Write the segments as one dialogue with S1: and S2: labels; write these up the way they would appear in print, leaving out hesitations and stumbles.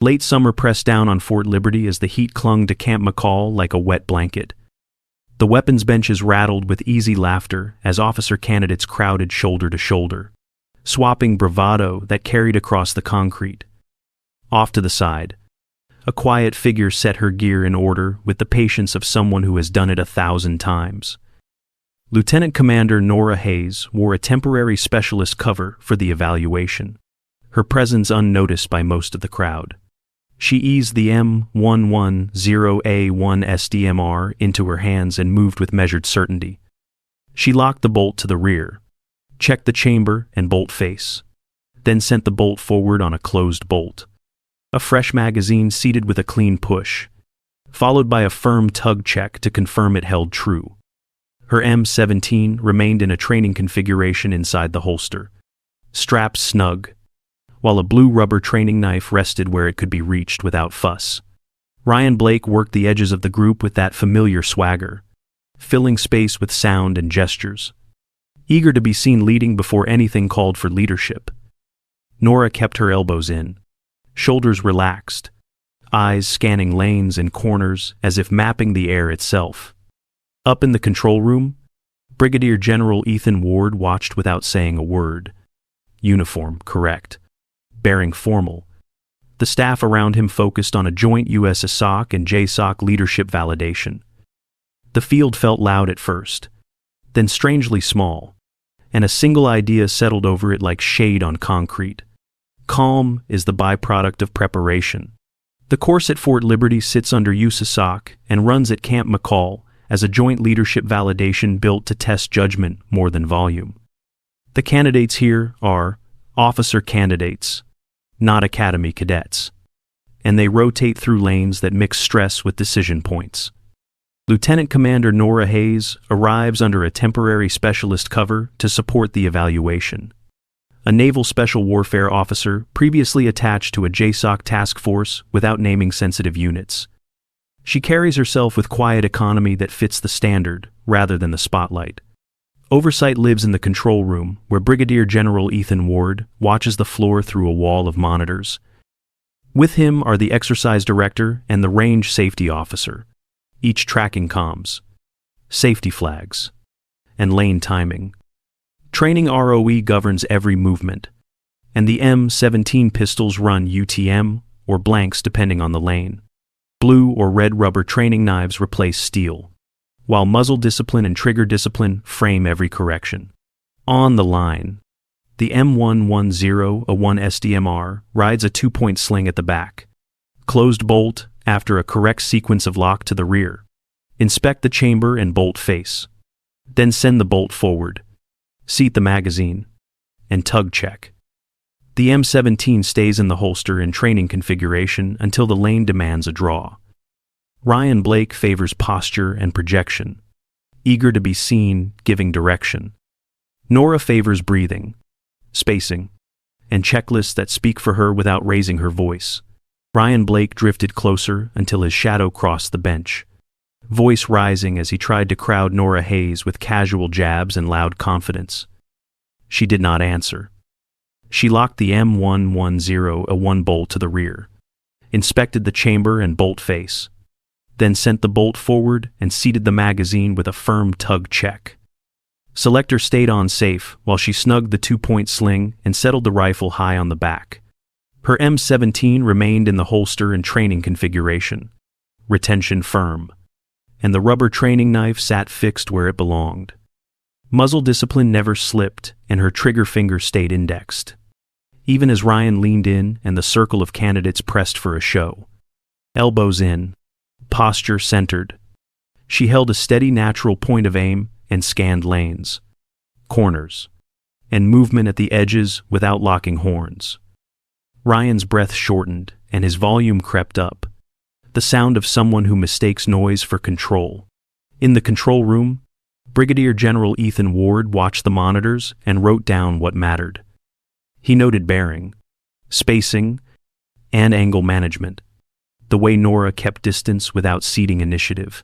S1: Late summer pressed down on Fort Liberty as the heat clung to Camp Mackall like a wet blanket. The weapons benches rattled with easy laughter as officer candidates crowded shoulder to shoulder, swapping bravado that carried across the concrete. Off to the side, a quiet figure set her gear in order with the patience of someone who has done it 1,000 times. Lieutenant Commander Nora Hayes wore a temporary specialist cover for the evaluation, her presence unnoticed by most of the crowd. She eased the M110A1 SDMR into her hands and moved with measured certainty. She locked the bolt to the rear, checked the chamber and bolt face, then sent the bolt forward on a closed bolt. A fresh magazine seated with a clean push, followed by a firm tug check to confirm it held true. Her M17 remained in a training configuration inside the holster, strapped snug, while a blue rubber training knife rested where it could be reached without fuss. Ryan Blake worked the edges of the group with that familiar swagger, filling space with sound and gestures, eager to be seen leading before anything called for leadership. Nora kept her elbows in, shoulders relaxed, eyes scanning lanes and corners as if mapping the air itself. Up in the control room, Brigadier General Ethan Ward watched without saying a word. Uniform, correct. Bearing formal. The staff around him focused on a joint USASOC and JSOC leadership validation. The field felt loud at first, then strangely small, and a single idea settled over it like shade on concrete. Calm is the byproduct of preparation. The course at Fort Liberty sits under USASOC and runs at Camp Mackall as a joint leadership validation built to test judgment more than volume. The candidates here are officer candidates, not academy cadets, and they rotate through lanes that mix stress with decision points. Lieutenant Commander Nora Hayes arrives under a temporary specialist cover to support the evaluation. A Naval Special Warfare officer previously attached to a JSOC task force without naming sensitive units. She carries herself with quiet economy that fits the standard rather than the spotlight. Oversight lives in the control room, where Brigadier General Ethan Ward watches the floor through a wall of monitors. With him are the exercise director and the range safety officer, each tracking comms, safety flags, and lane timing. Training ROE governs every movement, and the M17 pistols run UTM or blanks depending on the lane. Blue or red rubber training knives replace steel, while muzzle discipline and trigger discipline frame every correction. On the line, the M110A1 SDMR rides a 2-point sling at the back. Closed bolt after a correct sequence of lock to the rear. Inspect the chamber and bolt face. Then send the bolt forward. Seat the magazine. And tug check. The M17 stays in the holster in training configuration until the lane demands a draw. Ryan Blake favors posture and projection, eager to be seen, giving direction. Nora favors breathing, spacing, and checklists that speak for her without raising her voice. Ryan Blake drifted closer until his shadow crossed the bench, voice rising as he tried to crowd Nora Hayes with casual jabs and loud confidence. She did not answer. She locked the M110A1 bolt to the rear, inspected the chamber and bolt face, then sent the bolt forward and seated the magazine with a firm tug check. Selector stayed on safe while she snugged the 2-point sling and settled the rifle high on the back. Her M17 remained in the holster in training configuration, retention firm, and the rubber training knife sat fixed where it belonged. Muzzle discipline never slipped and her trigger finger stayed indexed, even as Ryan leaned in and the circle of candidates pressed for a show. Elbows in, posture centered. She held a steady natural point of aim and scanned lanes, corners, and movement at the edges without locking horns. Ryan's breath shortened and his volume crept up, the sound of someone who mistakes noise for control. In the control room, Brigadier General Ethan Ward watched the monitors and wrote down what mattered. He noted bearing, spacing, and angle management, the way Nora kept distance without ceding initiative,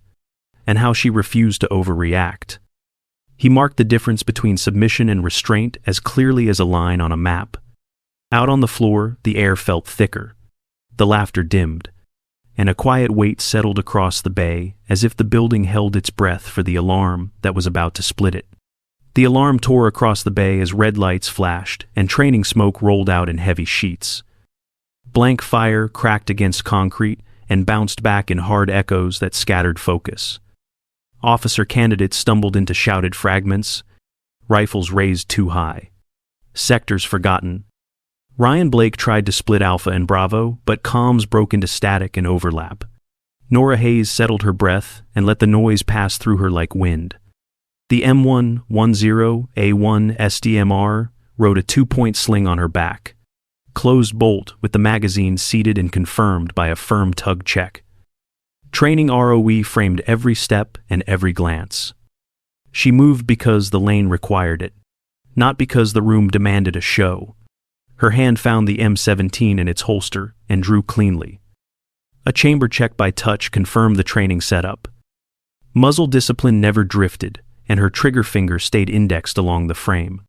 S1: and how she refused to overreact. He marked the difference between submission and restraint as clearly as a line on a map. Out on the floor, the air felt thicker, The laughter dimmed, and a quiet weight settled across the bay as if the building held its breath for the alarm that was about to split it. The alarm tore across the bay as red lights flashed and training smoke rolled out in heavy sheets. Blank fire cracked against concrete and bounced back in hard echoes that scattered focus. Officer candidates stumbled into shouted fragments, rifles raised too high. Sectors forgotten. Ryan Blake tried to split Alpha and Bravo, but comms broke into static and overlap. Nora Hayes settled her breath and let the noise pass through her like wind. The M110A1 SDMR rode a 2-point sling on her back. Closed bolt with the magazine seated and confirmed by a firm tug check. Training ROE framed every step and every glance. She moved because the lane required it, not because the room demanded a show. Her hand found the M17 in its holster and drew cleanly. A chamber check by touch confirmed the training setup. Muzzle discipline never drifted, and her trigger finger stayed indexed along the frame.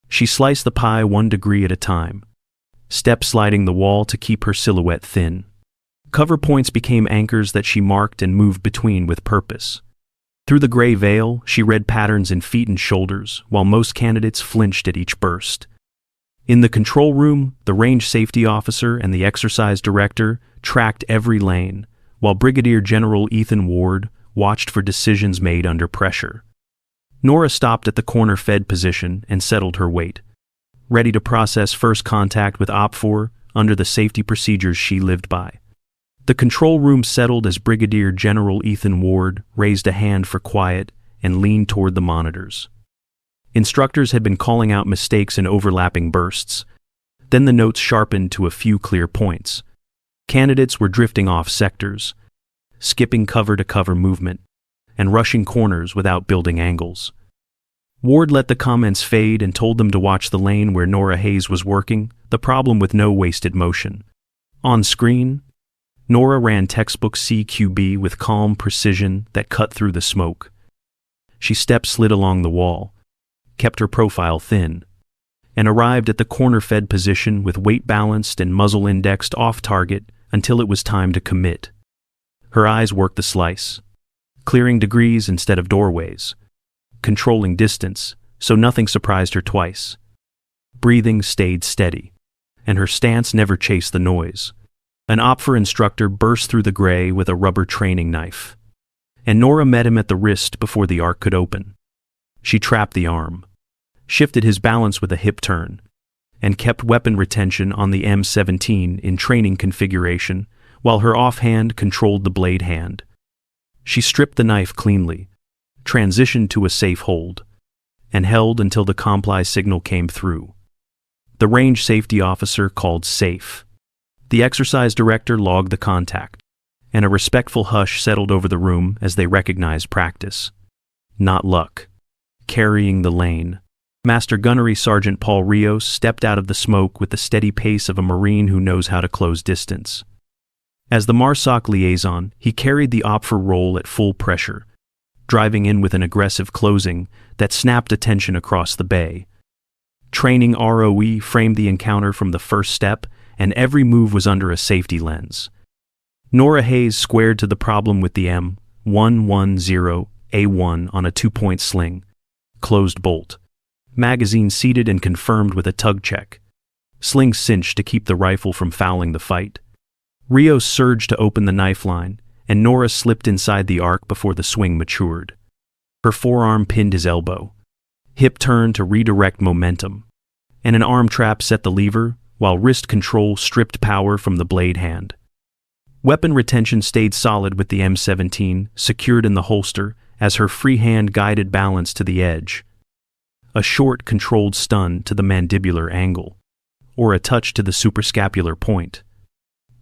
S1: She sliced the pie 1 degree at a time, step sliding the wall to keep her silhouette thin. Cover points became anchors that she marked and moved between with purpose. Through the gray veil, she read patterns in feet and shoulders, while most candidates flinched at each burst. In the control room, the range safety officer and the exercise director tracked every lane, while Brigadier General Ethan Ward watched for decisions made under pressure. Nora stopped at the corner fed position and settled her weight, ready to process first contact with OPFOR under the safety procedures she lived by. The control room settled as Brigadier General Ethan Ward raised a hand for quiet and leaned toward the monitors. Instructors had been calling out mistakes in overlapping bursts. Then the notes sharpened to a few clear points. Candidates were drifting off sectors, skipping cover-to-cover movement, and rushing corners without building angles. Ward let the comments fade and told them to watch the lane where Nora Hayes was working, the problem with no wasted motion. On screen, Nora ran textbook CQB with calm precision that cut through the smoke. She step-slid along the wall, kept her profile thin, and arrived at the corner-fed position with weight balanced and muzzle indexed off target until it was time to commit. Her eyes worked the slice, clearing degrees instead of doorways, controlling distance so nothing surprised her twice. Breathing stayed steady, and her stance never chased the noise. An OPFOR instructor burst through the gray with a rubber training knife, and Nora met him at the wrist before the arc could open. She trapped the arm, shifted his balance with a hip turn, and kept weapon retention on the M17 in training configuration while her offhand controlled the blade hand. She stripped the knife cleanly, transitioned to a safe hold, and held until the comply signal came through. The range safety officer called safe. The exercise director logged the contact, and a respectful hush settled over the room as they recognized practice, not luck. Carrying the lane, Master Gunnery Sergeant Paul Rios stepped out of the smoke with the steady pace of a Marine who knows how to close distance. As the MARSOC liaison, he carried the OPFOR role at full pressure, driving in with an aggressive closing that snapped attention across the bay. Training ROE framed the encounter from the first step, and every move was under a safety lens. Nora Hayes squared to the problem with the M110A1 on a 2-point sling. Closed bolt. Magazine seated and confirmed with a tug check. Sling cinched to keep the rifle from fouling the fight. Rios surged to open the knife line, and Nora slipped inside the arc before the swing matured. Her forearm pinned his elbow. Hip turned to redirect momentum, and an arm trap set the lever, while wrist control stripped power from the blade hand. Weapon retention stayed solid with the M17 secured in the holster as her free hand guided balance to the edge. A short, controlled stun to the mandibular angle, or a touch to the suprascapular point.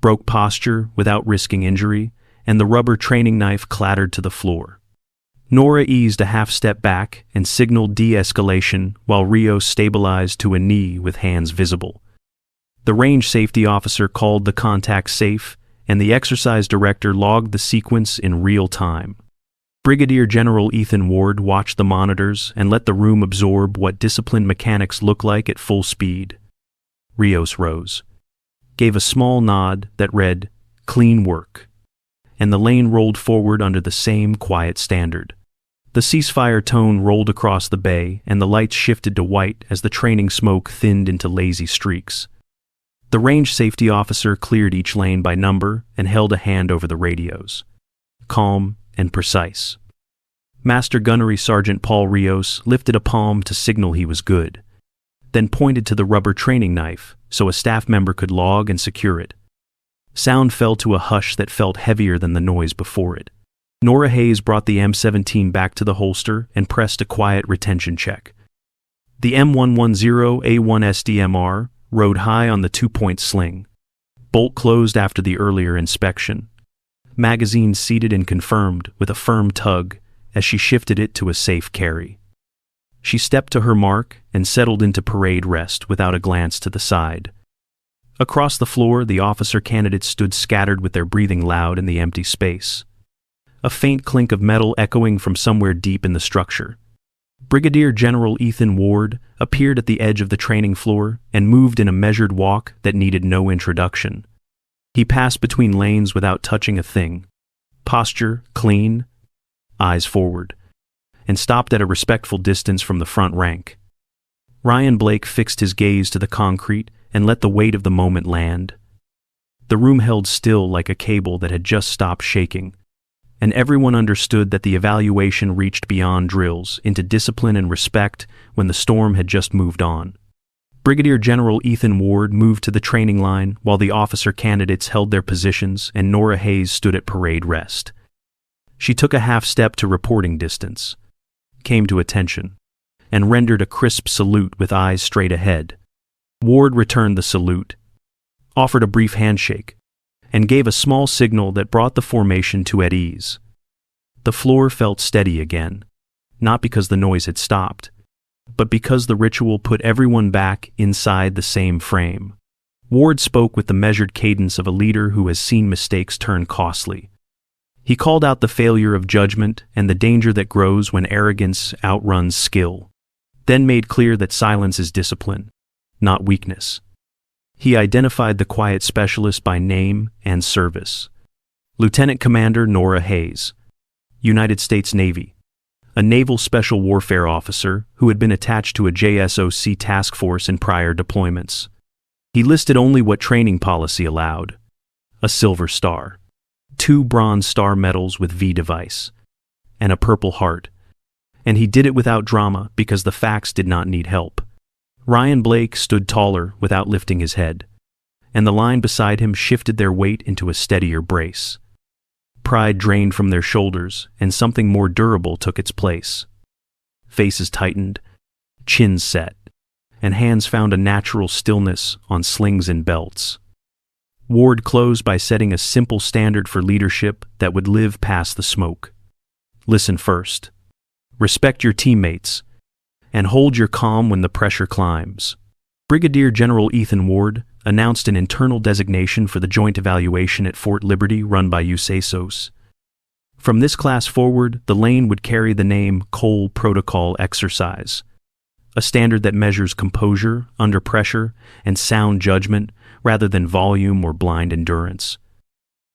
S1: Broke posture without risking injury, and the rubber training knife clattered to the floor. Nora eased a half-step back and signaled de-escalation while Rios stabilized to a knee with hands visible. The range safety officer called the contact safe, and the exercise director logged the sequence in real time. Brigadier General Ethan Ward watched the monitors and let the room absorb what disciplined mechanics look like at full speed. Rios rose. gave a small nod that read, "Clean work," and the lane rolled forward under the same quiet standard. The ceasefire tone rolled across the bay, and the lights shifted to white as the training smoke thinned into lazy streaks. The range safety officer cleared each lane by number and held a hand over the radios. Calm and precise. Master Gunnery Sergeant Paul Rios lifted a palm to signal he was good, then pointed to the rubber training knife so a staff member could log and secure it. Sound fell to a hush that felt heavier than the noise before it. Nora Hayes brought the M17 back to the holster and pressed a quiet retention check. The M110A1 SDMR rode high on the 2-point sling. Bolt closed after the earlier inspection. Magazine seated and confirmed with a firm tug as she shifted it to a safe carry. She stepped to her mark and settled into parade rest without a glance to the side. Across the floor, the officer candidates stood scattered with their breathing loud in the empty space. A faint clink of metal echoing from somewhere deep in the structure. Brigadier General Ethan Ward appeared at the edge of the training floor and moved in a measured walk that needed no introduction. He passed between lanes without touching a thing. Posture clean, eyes forward, and stopped at a respectful distance from the front rank. Ryan Blake fixed his gaze to the concrete and let the weight of the moment land. The room held still like a cable that had just stopped shaking, and everyone understood that the evaluation reached beyond drills into discipline and respect when the storm had just moved on. Brigadier General Ethan Ward moved to the training line while the officer candidates held their positions and Nora Hayes stood at parade rest. She took a half step to reporting distance, came to attention, and rendered a crisp salute with eyes straight ahead. Ward returned the salute, offered a brief handshake, and gave a small signal that brought the formation to at ease. The floor felt steady again, not because the noise had stopped, but because the ritual put everyone back inside the same frame. Ward spoke with the measured cadence of a leader who has seen mistakes turn costly. He called out the failure of judgment and the danger that grows when arrogance outruns skill, then made clear that silence is discipline, not weakness. He identified the quiet specialist by name and service. Lieutenant Commander Nora Hayes, United States Navy, a Naval Special Warfare officer who had been attached to a JSOC task force in prior deployments. He listed only what training policy allowed: a Silver Star, 2 Bronze Star medals with V device, and a Purple Heart. And he did it without drama because the facts did not need help. Ryan Blake stood taller without lifting his head, and the line beside him shifted their weight into a steadier brace. Pride drained from their shoulders, and something more durable took its place. Faces tightened, chins set, and hands found a natural stillness on slings and belts. Ward closed by setting a simple standard for leadership that would live past the smoke. Listen first. Respect your teammates, and hold your calm when the pressure climbs. Brigadier General Ethan Ward announced an internal designation for the joint evaluation at Fort Liberty run by USASOC. From this class forward, the lane would carry the name Cole Protocol Exercise, a standard that measures composure under pressure and sound judgment rather than volume or blind endurance.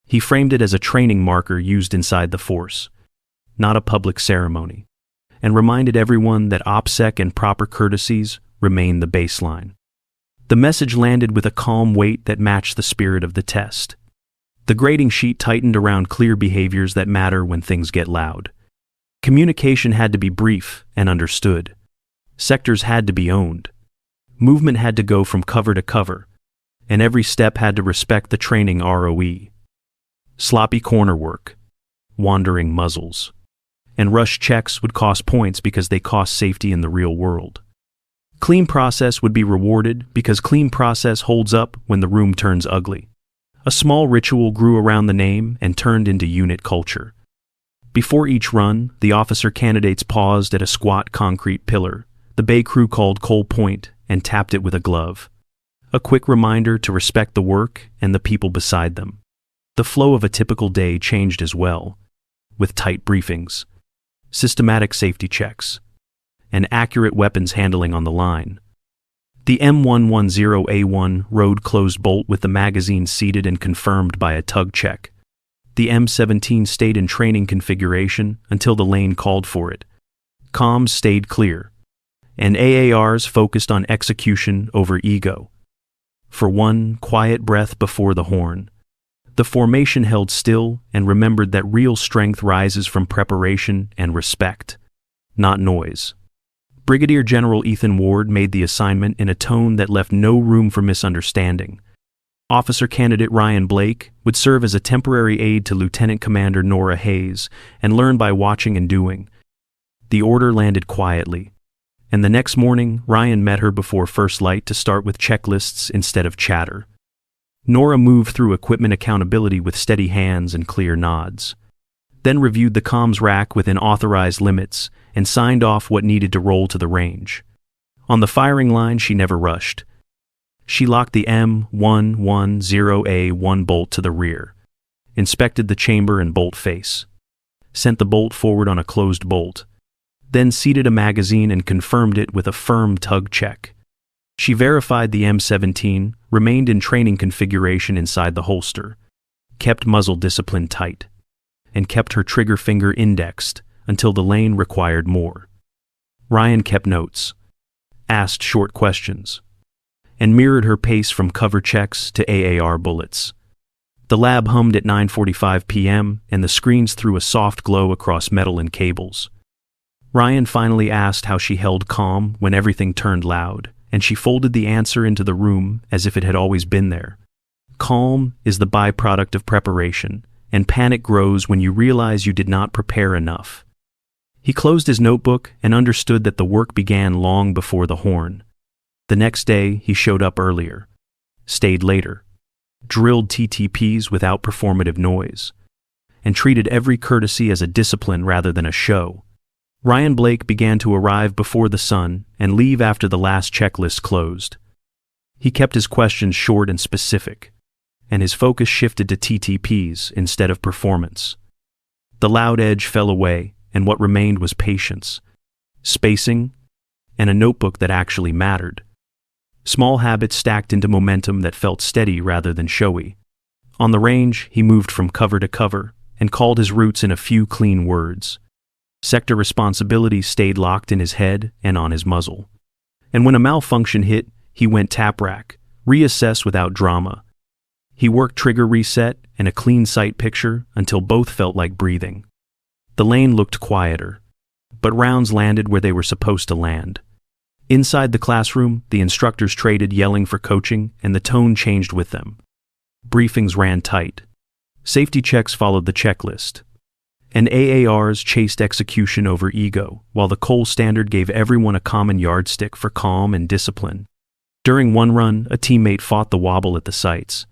S1: He framed it as a training marker used inside the force, not a public ceremony, and reminded everyone that OPSEC and proper courtesies remain the baseline. The message landed with a calm weight that matched the spirit of the test. The grading sheet tightened around clear behaviors that matter when things get loud. Communication had to be brief and understood. Sectors had to be owned. Movement had to go from cover to cover, and every step had to respect the training ROE. Sloppy corner work, wandering muzzles, and rush checks would cost points because they cost safety in the real world. Clean process would be rewarded because clean process holds up when the room turns ugly. A small ritual grew around the name and turned into unit culture. Before each run, the officer candidates paused at a squat concrete pillar. The bay crew called Cole Point and tapped it with a glove. A quick reminder to respect the work and the people beside them. The flow of a typical day changed as well, with tight briefings, systematic safety checks, and accurate weapons handling on the line. The M110A1 rode closed bolt with the magazine seated and confirmed by a tug check. The M17 stayed in training configuration until the lane called for it. Comms stayed clear, and AARs focused on execution over ego. For one quiet breath before the horn, the formation held still and remembered that real strength rises from preparation and respect, not noise. Brigadier General Ethan Ward made the assignment in a tone that left no room for misunderstanding. Officer candidate Ryan Blake would serve as a temporary aide to Lieutenant Commander Nora Hayes and learn by watching and doing. The order landed quietly, and the next morning Ryan met her before first light to start with checklists instead of chatter. Nora moved through equipment accountability with steady hands and clear nods, then reviewed the comms rack within authorized limits and signed off what needed to roll to the range. On the firing line, she never rushed. She locked the M110A1 bolt to the rear, inspected the chamber and bolt face, sent the bolt forward on a closed bolt, then seated a magazine and confirmed it with a firm tug check. She verified the M17 remained in training configuration inside the holster, kept muzzle discipline tight, and kept her trigger finger indexed until the lane required more. Ryan kept notes, asked short questions, and mirrored her pace from cover checks to AAR bullets. The lab hummed at 9:45 p.m., and the screens threw a soft glow across metal and cables. Ryan finally asked how she held calm when everything turned loud, and she folded the answer into the room as if it had always been there. Calm is the byproduct of preparation, and panic grows when you realize you did not prepare enough. He closed his notebook and understood that the work began long before the horn. The next day, he showed up earlier, stayed later, drilled TTPs without performative noise, and treated every courtesy as a discipline rather than a show. Ryan Blake began to arrive before the sun and leave after the last checklist closed. He kept his questions short and specific, and his focus shifted to TTPs instead of performance. The loud edge fell away, and what remained was patience, spacing, and a notebook that actually mattered. Small habits stacked into momentum that felt steady rather than showy. On the range, he moved from cover to cover and called his routes in a few clean words. Sector responsibilities stayed locked in his head and on his muzzle. And when a malfunction hit, he went tap rack, reassess without drama. He worked trigger reset and a clean sight picture until both felt like breathing. The lane looked quieter, but rounds landed where they were supposed to land. Inside the classroom, the instructors traded yelling for coaching, and the tone changed with them. Briefings ran tight. Safety checks followed the checklist, and AARs chased execution over ego, while the Cole standard gave everyone a common yardstick for calm and discipline. During one run, a teammate fought the wobble at the sights,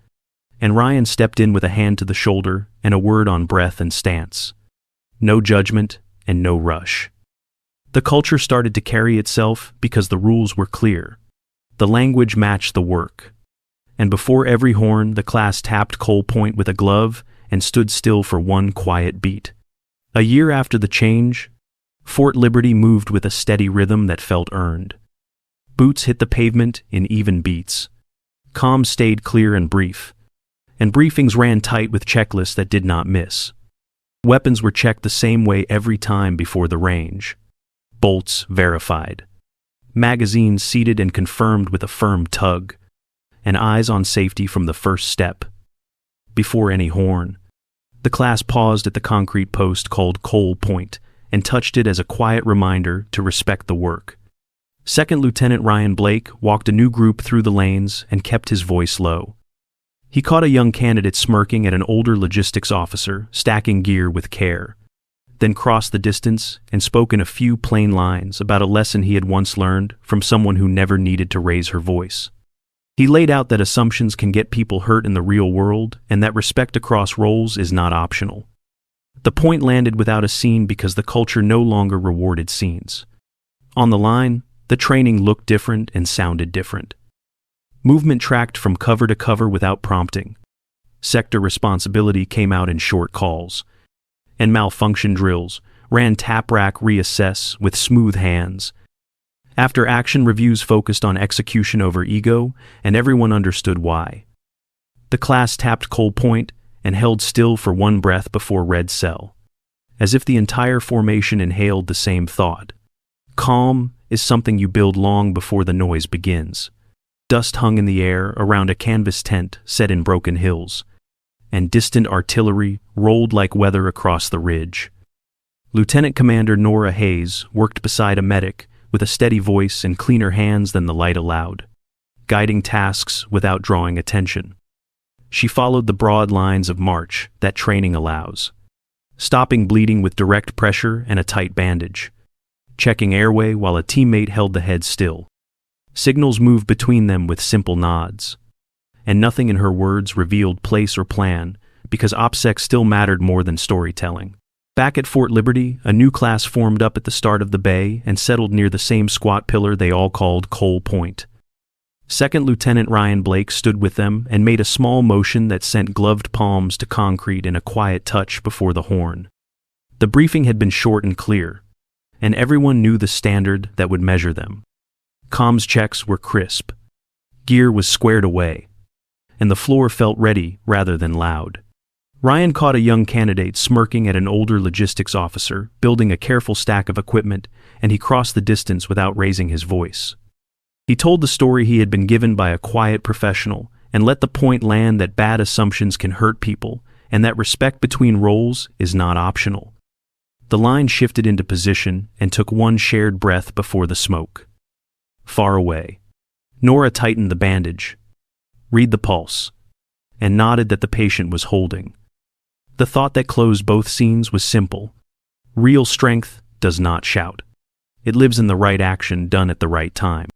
S1: and Ryan stepped in with a hand to the shoulder and a word on breath and stance. No judgment and no rush. The culture started to carry itself because the rules were clear. The language matched the work. And before every horn, the class tapped Cole Point with a glove and stood still for one quiet beat. A year after the change, Fort Liberty moved with a steady rhythm that felt earned. Boots hit the pavement in even beats. Comms stayed clear and brief, and briefings ran tight with checklists that did not miss. Weapons were checked the same way every time before the range. Bolts verified. Magazines seated and confirmed with a firm tug, and eyes on safety from the first step. Before any horn, the class paused at the concrete post called Cole Point and touched it as a quiet reminder to respect the work. Second Lieutenant Ryan Blake walked a new group through the lanes and kept his voice low. He caught a young candidate smirking at an older logistics officer stacking gear with care, then crossed the distance and spoke in a few plain lines about a lesson he had once learned from someone who never needed to raise her voice. He laid out that assumptions can get people hurt in the real world and that respect across roles is not optional. The point landed without a scene because the culture no longer rewarded scenes. On the line, the training looked different and sounded different. Movement tracked from cover to cover without prompting. Sector responsibility came out in short calls, and malfunction drills ran tap rack reassess with smooth hands. After action reviews focused on execution over ego, and everyone understood why. The class tapped Coal Point and held still for one breath before Red Cell, as if the entire formation inhaled the same thought. Calm is something you build long before the noise begins. Dust hung in the air around a canvas tent set in broken hills, and distant artillery rolled like weather across the ridge. Lieutenant Commander Nora Hayes worked beside a medic with a steady voice and cleaner hands than the light allowed, guiding tasks without drawing attention. She followed the broad lines of march that training allows, stopping bleeding with direct pressure and a tight bandage, checking airway while a teammate held the head still. Signals moved between them with simple nods, and nothing in her words revealed place or plan because OPSEC still mattered more than storytelling. Back at Fort Liberty, a new class formed up at the start of the bay and settled near the same squat pillar they all called Coal Point. Second Lieutenant Ryan Blake stood with them and made a small motion that sent gloved palms to concrete in a quiet touch before the horn. The briefing had been short and clear, and everyone knew the standard that would measure them. Comms checks were crisp. Gear was squared away, and the floor felt ready rather than loud. Ryan caught a young candidate smirking at an older logistics officer, building a careful stack of equipment, and he crossed the distance without raising his voice. He told the story he had been given by a quiet professional and let the point land that bad assumptions can hurt people and that respect between roles is not optional. The line shifted into position and took one shared breath before the smoke. Far away, Nora tightened the bandage, read the pulse, and nodded that the patient was holding. The thought that closed both scenes was simple. Real strength does not shout. It lives in the right action done at the right time.